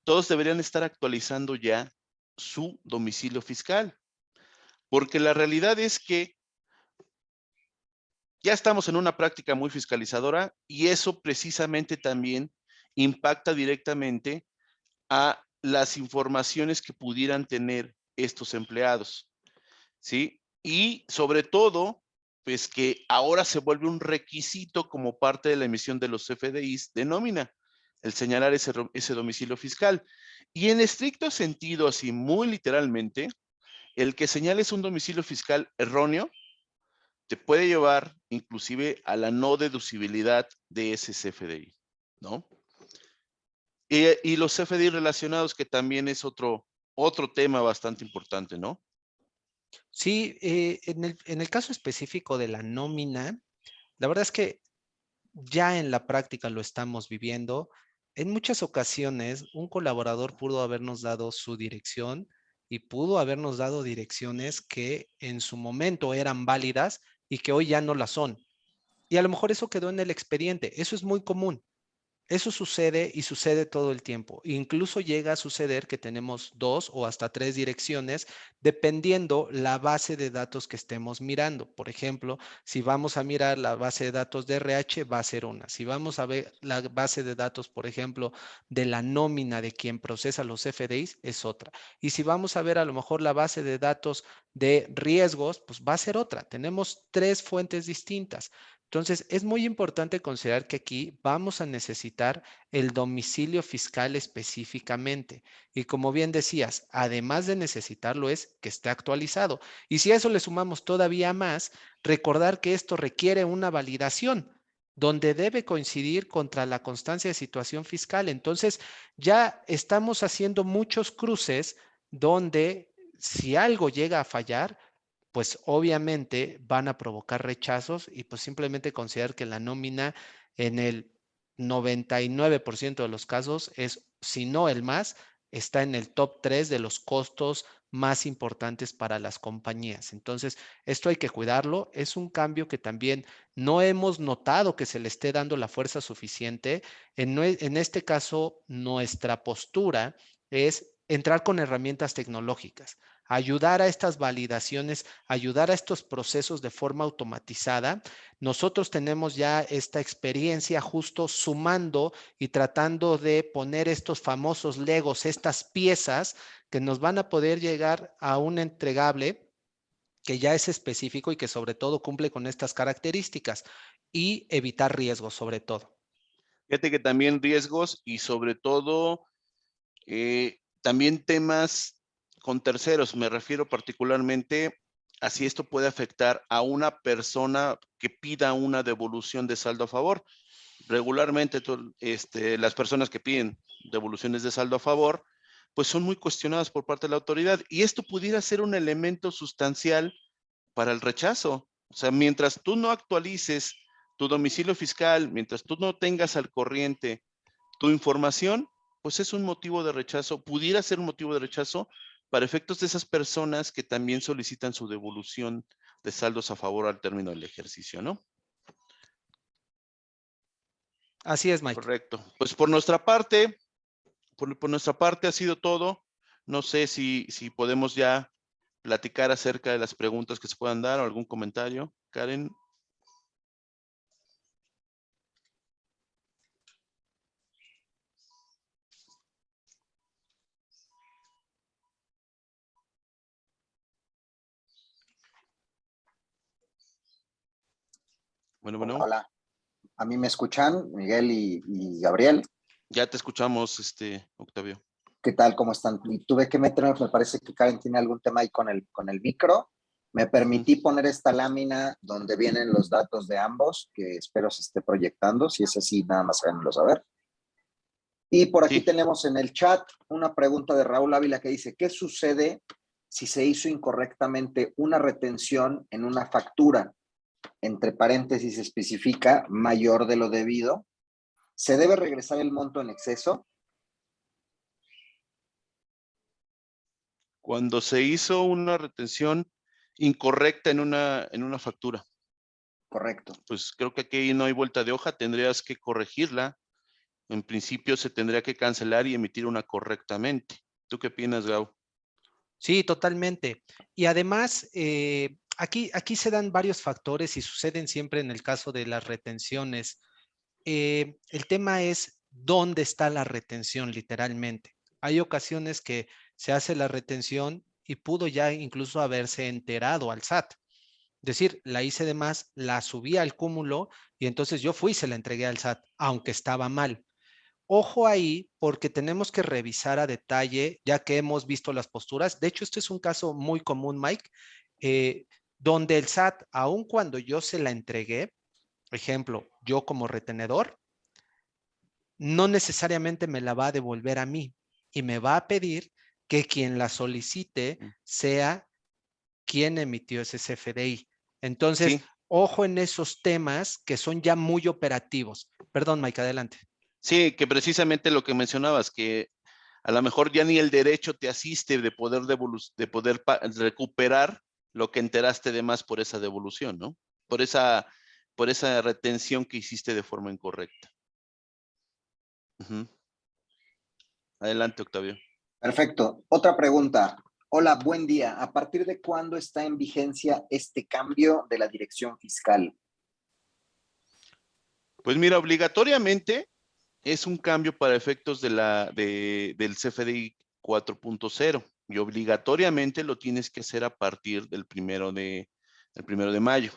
todos deberían estar actualizando ya su domicilio fiscal, porque la realidad es que ya estamos en una práctica muy fiscalizadora y eso precisamente también impacta directamente a las informaciones que pudieran tener estos empleados, ¿sí? Y sobre todo, pues que ahora se vuelve un requisito como parte de la emisión de los CFDIs de nómina, el señalar ese domicilio fiscal. Y en estricto sentido, así muy literalmente, el que señales un domicilio fiscal erróneo te puede llevar inclusive a la no deducibilidad de ese CFDI, ¿no? Y los CFDI relacionados, que también es otro tema bastante importante, ¿no? Sí, en el caso específico de la nómina, la verdad es que ya en la práctica lo estamos viviendo. En muchas ocasiones, un colaborador pudo habernos dado su dirección y pudo habernos dado direcciones que en su momento eran válidas y que hoy ya no las son. Y a lo mejor eso quedó en el expediente. Eso es muy común. Eso sucede y sucede todo el tiempo. Incluso llega a suceder que tenemos 2 o hasta 3 direcciones dependiendo la base de datos que estemos mirando. Por ejemplo, si vamos a mirar la base de datos de RH, va a ser una. Si vamos a ver la base de datos, por ejemplo, de la nómina de quien procesa los FDIs, es otra. Y si vamos a ver a lo mejor la base de datos de riesgos, pues va a ser otra. Tenemos 3 fuentes distintas. Entonces, es muy importante considerar que aquí vamos a necesitar el domicilio fiscal específicamente. Y como bien decías, además de necesitarlo es que esté actualizado. Y si a eso le sumamos todavía más, recordar que esto requiere una validación donde debe coincidir contra la constancia de situación fiscal. Entonces, ya estamos haciendo muchos cruces donde si algo llega a fallar, pues obviamente van a provocar rechazos y pues simplemente considerar que la nómina en el 99% de los casos es, si no el más, está en el top 3 de los costos más importantes para las compañías. Entonces, esto hay que cuidarlo. Es un cambio que también no hemos notado que se le esté dando la fuerza suficiente. En este caso, nuestra postura es entrar con herramientas tecnológicas, ayudar a estas validaciones, ayudar a estos procesos de forma automatizada. Nosotros tenemos ya esta experiencia justo sumando y tratando de poner estos famosos Legos, estas piezas que nos van a poder llegar a un entregable que ya es específico y que sobre todo cumple con estas características y evitar riesgos sobre todo. Fíjate que también riesgos y sobre todo también temas con terceros. Me refiero particularmente a si esto puede afectar a una persona que pida una devolución de saldo a favor. Regularmente las personas que piden devoluciones de saldo a favor, pues son muy cuestionadas por parte de la autoridad. Y esto pudiera ser un elemento sustancial para el rechazo. O sea, mientras tú no actualices tu domicilio fiscal, mientras tú no tengas al corriente tu información, pues es un motivo de rechazo, pudiera ser un motivo de rechazo para efectos de esas personas que también solicitan su devolución de saldos a favor al término del ejercicio, ¿no? Así es, Mike. Correcto. Pues por nuestra parte, por nuestra parte ha sido todo. No sé si podemos ya platicar acerca de las preguntas que se puedan dar o algún comentario. Karen. Bueno, bueno. Hola, ¿a mí me escuchan, Miguel y Gabriel? Ya te escuchamos, Octavio. ¿Qué tal? ¿Cómo están? Y tuve que meterme, me parece que Karen tiene algún tema ahí con el micro. Me permití poner esta lámina donde vienen los datos de ambos, que espero se esté proyectando. Si es así, nada más háganmelo saber. Y por aquí tenemos en el chat una pregunta de Raúl Ávila que dice, ¿qué sucede si se hizo incorrectamente una retención en una factura? Entre paréntesis especifica mayor de lo debido. ¿Se debe regresar el monto en exceso? Cuando se hizo una retención incorrecta en una factura. Correcto. Pues creo que aquí no hay vuelta de hoja, tendrías que corregirla. En principio se tendría que cancelar y emitir una correctamente. ¿Tú qué opinas, Gau? Sí, totalmente. Y además, aquí se dan varios factores y suceden siempre en el caso de las retenciones. El tema es dónde está la retención literalmente. Hay ocasiones que se hace la retención y pudo ya incluso haberse enterado al SAT. Es decir, la hice de más, la subí al cúmulo y entonces yo fui y se la entregué al SAT, aunque estaba mal. Ojo ahí, porque tenemos que revisar a detalle, ya que hemos visto las posturas. De hecho, este es un caso muy común, Mike, eh, donde el SAT, aun cuando yo se la entregué, por ejemplo, yo como retenedor, no necesariamente me la va a devolver a mí y me va a pedir que quien la solicite sea quien emitió ese CFDI. Entonces, Sí. ojo en esos temas que son ya muy operativos. Perdón, Mike, adelante. Sí, que precisamente lo que mencionabas, que a lo mejor ya ni el derecho te asiste de poder recuperar lo que enteraste de más por esa devolución, ¿no? Por esa retención que hiciste de forma incorrecta. Adelante, Octavio. Perfecto. Otra pregunta. Hola, buen día. ¿A partir de cuándo está en vigencia este cambio de la dirección fiscal? Pues mira, obligatoriamente es un cambio para efectos del CFDI 4.0 y obligatoriamente lo tienes que hacer a partir del primero de mayo.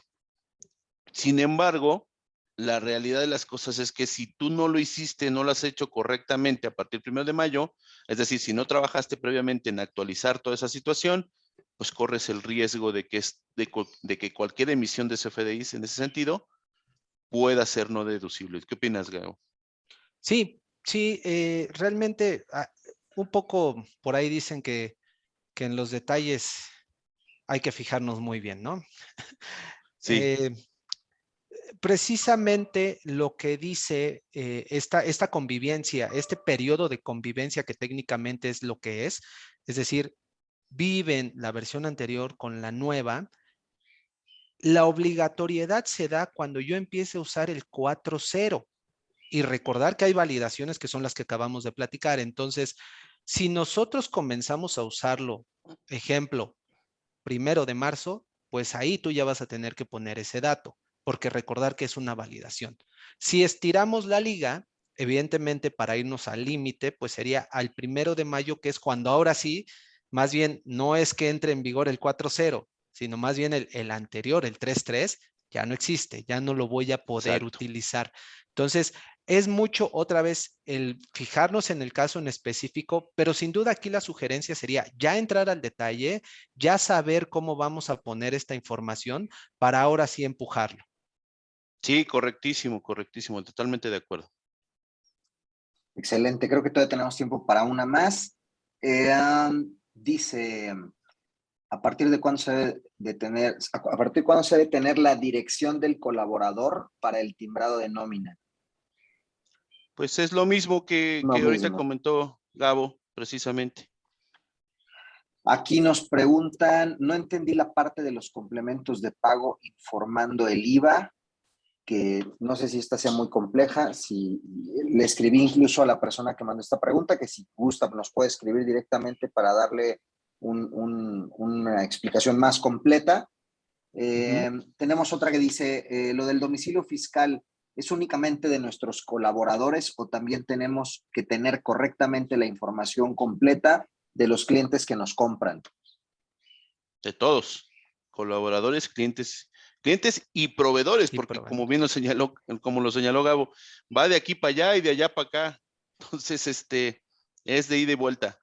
Sin embargo, la realidad de las cosas es que si tú no lo hiciste, no lo has hecho correctamente a partir del 1 de mayo, es decir, si no trabajaste previamente en actualizar toda esa situación, pues corres el riesgo de que cualquier emisión de CFDIs en ese sentido pueda ser no deducible. ¿Qué opinas, Gao? Sí, sí, realmente un poco por ahí dicen que en los detalles hay que fijarnos muy bien, ¿no? Sí. Precisamente lo que dice esta convivencia, este periodo de convivencia que técnicamente es lo que es decir, viven la versión anterior con la nueva, la obligatoriedad se da cuando yo empiece a usar el 4.0 y recordar que hay validaciones que son las que acabamos de platicar. Entonces, si nosotros comenzamos a usarlo, ejemplo, 1 de marzo, pues ahí tú ya vas a tener que poner ese dato, porque recordar que es una validación. Si estiramos la liga, evidentemente para irnos al límite, pues sería al 1 de mayo, que es cuando ahora sí, más bien no es que entre en vigor el 4.0, sino más bien el anterior, el 3.3, ya no existe, ya no lo voy a poder Exacto. utilizar. Entonces, es mucho otra vez el fijarnos en el caso en específico, pero sin duda aquí la sugerencia sería ya entrar al detalle, ya saber cómo vamos a poner esta información para ahora sí empujarlo. Sí, correctísimo, correctísimo, totalmente de acuerdo. Excelente, creo que todavía tenemos tiempo para una más. Dice, ¿a partir de cuándo se debe de tener, a partir de cuándo se debe tener la dirección del colaborador para el timbrado de nómina? Pues es lo mismo que Lo ahorita mismo. comentó Gabo, precisamente. Aquí nos preguntan, no entendí la parte de los complementos de pago informando el IVA, que no sé si esta sea muy compleja, si le escribí incluso a la persona que mandó esta pregunta, que si gusta nos puede escribir directamente para darle una explicación más completa. Tenemos otra que dice, lo del domicilio fiscal, ¿es únicamente de nuestros colaboradores o también tenemos que tener correctamente la información completa de los clientes que nos compran? De todos, colaboradores, clientes y proveedores, porque como bien lo señaló, Gabo, va de aquí para allá y de allá para acá. Entonces, es de ida y vuelta.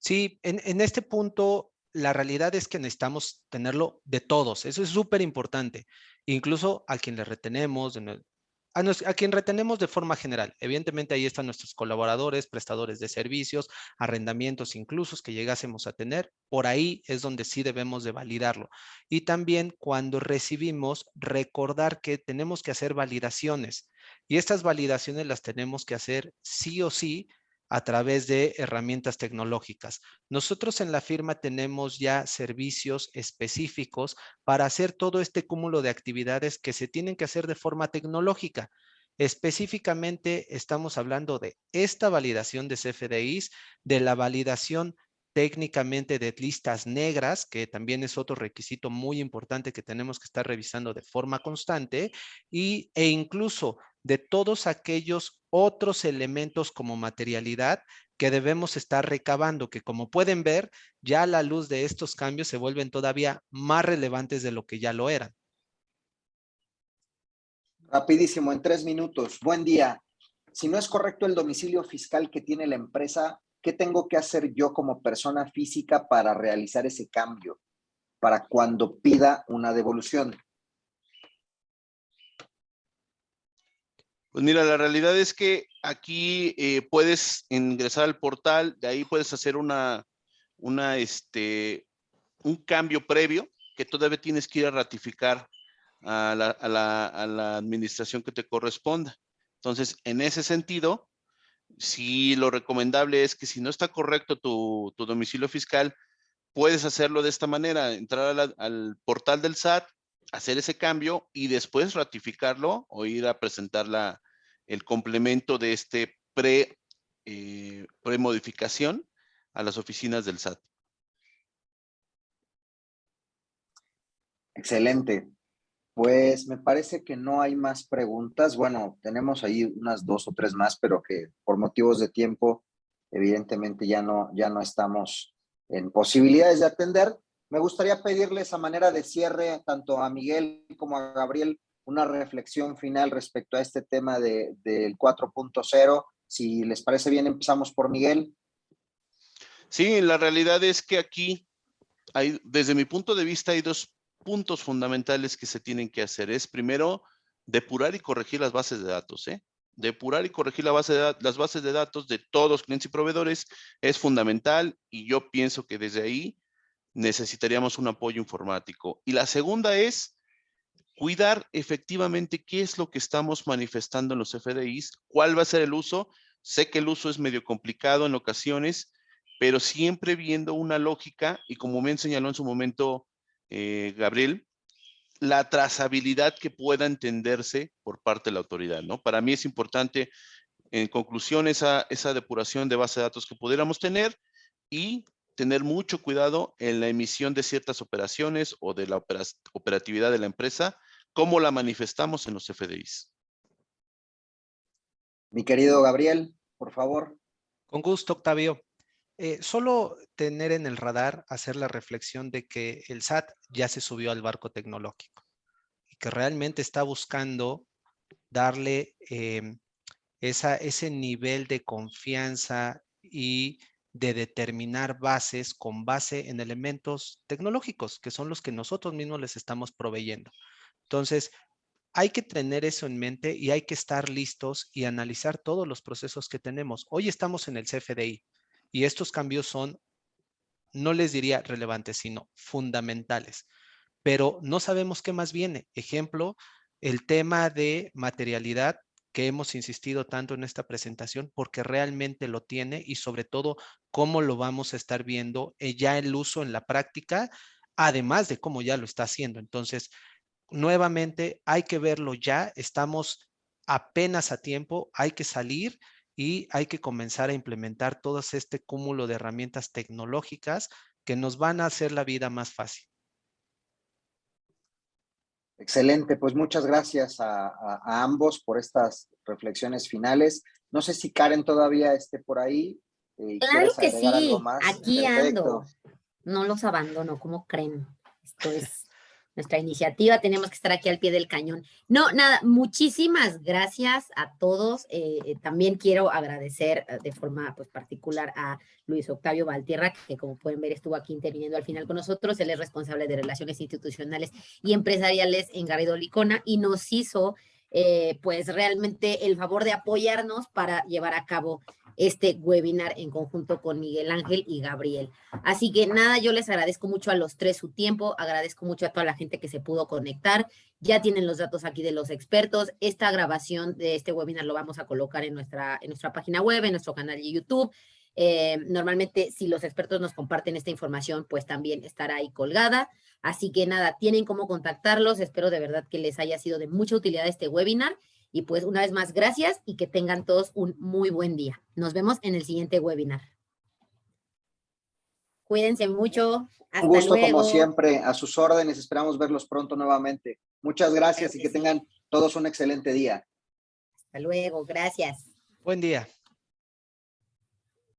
Sí, en este punto, la realidad es que necesitamos tenerlo de todos. Eso es súper importante. Incluso a quien le retenemos, a quien retenemos de forma general. Evidentemente ahí están nuestros colaboradores, prestadores de servicios, arrendamientos incluso que llegásemos a tener. Por ahí es donde sí debemos de validarlo. Y también cuando recibimos, recordar que tenemos que hacer validaciones. Y estas validaciones las tenemos que hacer sí o sí a través de herramientas tecnológicas. Nosotros en la firma tenemos ya servicios específicos para hacer todo este cúmulo de actividades que se tienen que hacer de forma tecnológica. Específicamente estamos hablando de esta validación de CFDIs, de la validación técnicamente de listas negras, que también es otro requisito muy importante que tenemos que estar revisando de forma constante, e incluso de todos aquellos otros elementos como materialidad que debemos estar recabando, que como pueden ver, ya a la luz de estos cambios se vuelven todavía más relevantes de lo que ya lo eran. Rapidísimo, en 3 minutos. Buen día. Si no es correcto el domicilio fiscal que tiene la empresa, ¿qué tengo que hacer yo como persona física para realizar ese cambio? Para cuando pida una devolución. Pues mira, la realidad es que aquí puedes ingresar al portal, de ahí puedes hacer un cambio previo que todavía tienes que ir a ratificar a la administración que te corresponda. Entonces, en ese sentido, sí, lo recomendable es que si no está correcto tu domicilio fiscal, puedes hacerlo de esta manera, entrar al portal del SAT, hacer ese cambio y después ratificarlo o ir a presentar el complemento de pre-modificación a las oficinas del SAT. Excelente. Pues me parece que no hay más preguntas. Bueno, tenemos ahí unas 2 o 3 más, pero que por motivos de tiempo, evidentemente ya no estamos en posibilidades de atender. Me gustaría pedirles a manera de cierre, tanto a Miguel como a Gabriel, una reflexión final respecto a este tema del 4.0. Si les parece bien, empezamos por Miguel. Sí, la realidad es que aquí desde mi punto de vista, hay 2 puntos fundamentales que se tienen que hacer. Es primero, depurar y corregir las bases de datos. Depurar y corregir las bases de datos de todos los clientes y proveedores es fundamental y yo pienso que desde ahí necesitaríamos un apoyo informático. Y la segunda es cuidar efectivamente qué es lo que estamos manifestando en los FDIs, cuál va a ser el uso. Sé que el uso es medio complicado en ocasiones, pero siempre viendo una lógica, y como me señaló en su momento Gabriel, la trazabilidad que pueda entenderse por parte de la autoridad, ¿no? Para mí es importante, en conclusión, esa depuración de base de datos que pudiéramos tener y tener mucho cuidado en la emisión de ciertas operaciones o de la operatividad de la empresa, cómo la manifestamos en los FDIs. Mi querido Gabriel, por favor. Con gusto, Octavio. Solo tener en el radar, hacer la reflexión de que el SAT ya se subió al barco tecnológico y que realmente está buscando darle ese nivel de confianza y de determinar bases con base en elementos tecnológicos, que son los que nosotros mismos les estamos proveyendo. Entonces, hay que tener eso en mente y hay que estar listos y analizar todos los procesos que tenemos. Hoy estamos en el CFDI y estos cambios son, no les diría relevantes, sino fundamentales, pero no sabemos qué más viene. Ejemplo, el tema de materialidad, que hemos insistido tanto en esta presentación porque realmente lo tiene y sobre todo cómo lo vamos a estar viendo ya el uso en la práctica, además de cómo ya lo está haciendo. Entonces, nuevamente hay que verlo ya, estamos apenas a tiempo, hay que salir y hay que comenzar a implementar todo este cúmulo de herramientas tecnológicas que nos van a hacer la vida más fácil. Excelente, pues muchas gracias a ambos por estas reflexiones finales. No sé si Karen todavía esté por ahí. Claro ¿Quieres que agregar algo sí, más? aquí Perfecto. ando. No los abandono, ¿cómo creen? Esto es nuestra iniciativa, tenemos que estar aquí al pie del cañón. No, nada, muchísimas gracias a todos. También quiero agradecer de forma pues, particular a Luis Octavio Valtierra, que como pueden ver estuvo aquí interviniendo al final con nosotros. Él es responsable de Relaciones Institucionales y Empresariales en Garrido Licona y nos hizo pues realmente el favor de apoyarnos para llevar a cabo este webinar en conjunto con Miguel Ángel y Gabriel. Así que nada, yo les agradezco mucho a los tres su tiempo, agradezco mucho a toda la gente que se pudo conectar. Ya tienen los datos aquí de los expertos. Esta grabación de este webinar lo vamos a colocar en nuestra página web, en nuestro canal de YouTube. Normalmente, si los expertos nos comparten esta información, pues también estará ahí colgada. Así que nada, tienen cómo contactarlos. Espero de verdad que les haya sido de mucha utilidad este webinar. Y pues una vez más, gracias y que tengan todos un muy buen día. Nos vemos en el siguiente webinar. Cuídense mucho. Hasta Un gusto luego. como siempre, a sus órdenes. Esperamos verlos pronto nuevamente. Muchas gracias y que tengan todos un excelente día. Hasta luego. Gracias. Buen día.